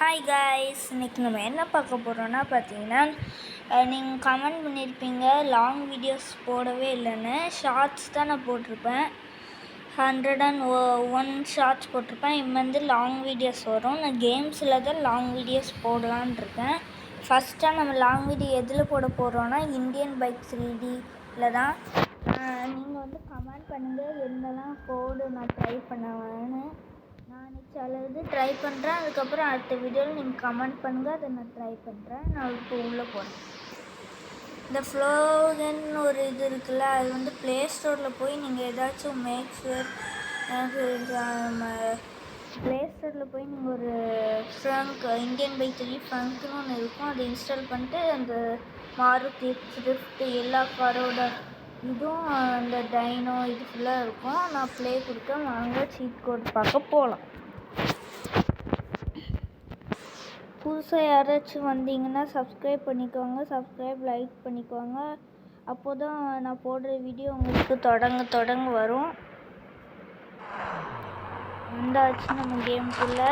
Hi guys, இன்றைக்கி நம்ம என்ன பார்க்க போகிறோன்னா பார்த்தீங்கன்னா, நீங்கள் கமெண்ட் பண்ணியிருப்பீங்க லாங் வீடியோஸ் போடவே இல்லைன்னு. ஷார்ட்ஸ் தான் நான் போட்டிருப்பேன். 101 ஷார்ட்ஸ் போட்டிருப்பேன். இனிமேல் லாங் வீடியோஸ் வரும். நான் கேம்ஸில் தான் லாங் வீடியோஸ் போடலான் இருக்கேன். ஃபஸ்ட்டாக நம்ம லாங் வீடியோ எதில் போட போகிறோன்னா இந்தியன் பைக் 3Dயில் தான். நீங்கள் கமெண்ட் பண்ணுங்கள் என்னெல்லாம் கோடு நான் ட்ரை பண்ணுவேன்னு. நான் சில இது ட்ரை பண்ணுறேன். அதுக்கப்புறம் அடுத்த வீடியோவில் நீங்கள் கமெண்ட் பண்ணுங்கள், அதை நான் ட்ரை பண்ணுறேன். நான் இப்போ உள்ளே போகிறேன். இந்த ஃப்ளோகன்னு ஒரு இது இருக்குல்ல, அது ப்ளே ஸ்டோரில் போய் நீங்கள் ஏதாச்சும் மேக்ஸ்வேர் ப்ளே ஸ்டோரில் போய் நீங்கள் ஒரு ஃப்ரங்க் இந்தியன் பைக் 3 ஃப்ரங்க்னு ஒன்று இருக்கும், அதை இன்ஸ்டால் பண்ணிட்டு அந்த மாருதி ஸ்விஃப்ட் எல்லா காரோட இதுவும் அந்த டைனோ இது ஃபுல்லாக இருக்கும். நான் ப்ளே கொடுக்க வாங்க சீட் கோட் பார்க்க போகலாம். புதுசாக யாராச்சும் வந்தீங்கன்னா சப்ஸ்கிரைப் பண்ணிக்கோங்க, லைக் பண்ணிக்கோங்க. அப்போ தான் நான் போடுற வீடியோ உங்களுக்கு தொடங்க வரும். வந்தாச்சு நம்ம கேமுக்குள்ளே.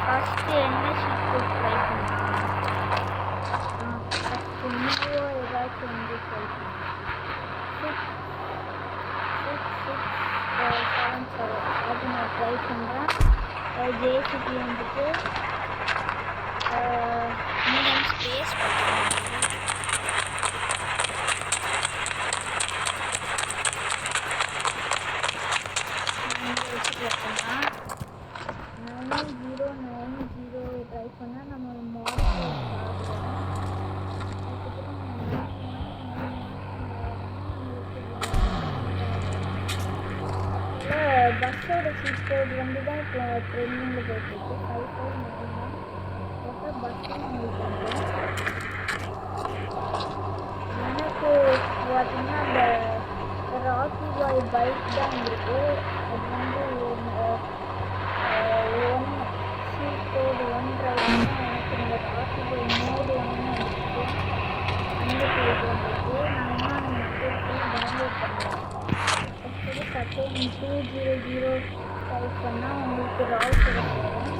ஃபஸ்ட்டு என்ன சீட் கோட் ட்ரை பண்ணுவோம். ஃபஸ்ட்டு நியூவாக ஏதாச்சும் ட்ரை பண்ணுவோம். 667 அது நான் ட்ரை பண்ணுறேன். ஜேசிபி மீடியம் ஸ்பேஸ் பண்ணுறேன். வச்சுக்கலாம். 9090 ட்ரை பண்ணால் நம்ம மாடல் பஸ்ஸோட சீட் கோட் தான் இப்போ ட்ரெண்டிங்கில் போயிட்டுருக்கு. 5599 அப்புறம் பஸ்ஸும் உங்களுக்கு எனக்கு பார்த்தீங்கன்னா அந்த ராக்கி பாய் பைக் தான் இருக்குது. அது ஒன் சீட் கோடு 1 ட்ரை பண்ணால் எனக்கு இந்த ராக்கி பாய் மோடு 1 இருக்குது. அந்த பேஜ் வந்துருக்கு. நான் இன்னும் டவுன்லோட் பண்ணுவேன். கட்டேன் 200 டைப் பண்ணால் உங்களுக்கு ரவுட்டர் வரும்.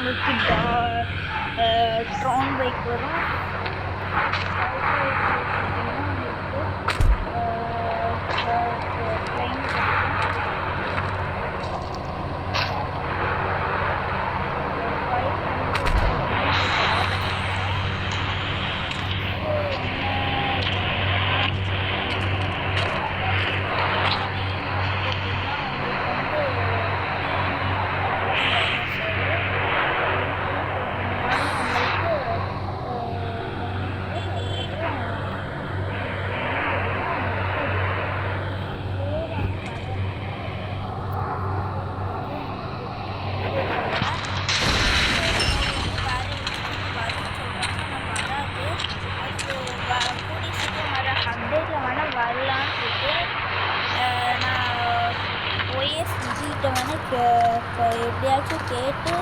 உங்களுக்கு ட்ரோன் பைக் வரும். ப்ளைன் எப்படியாச்சும் கேட்டு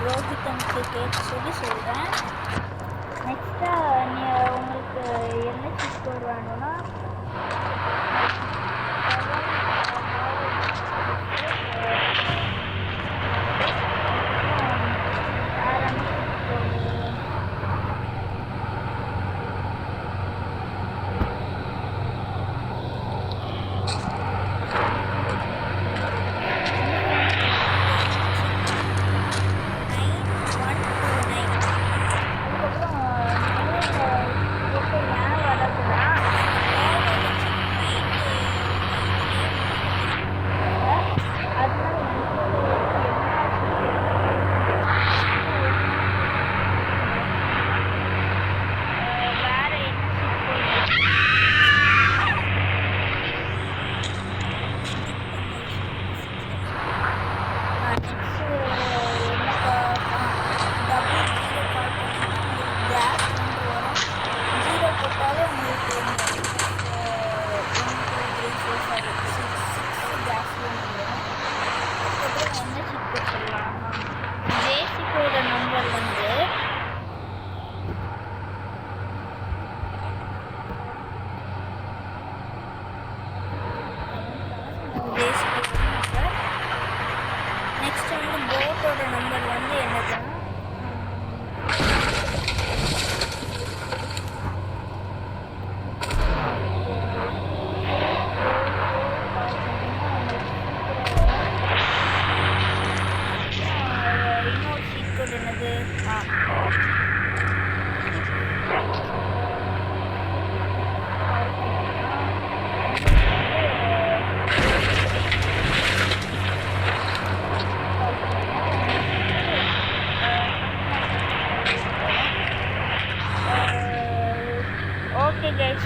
ரோஹித்தனுக்கு கேட்டு சொல்கிறேன். நெக்ஸ்ட்டாக உங்களுக்கு என்ன சிப் கோட் வேணும்னா okay guys.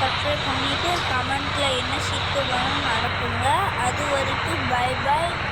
சப்ஸ்கிரைப் பண்ணிவிட்டு கமெண்ட்டில் என்ன சீக்கிரம் வேணும்னு அனுப்புங்க. அது வரைக்கும் பை பாய்.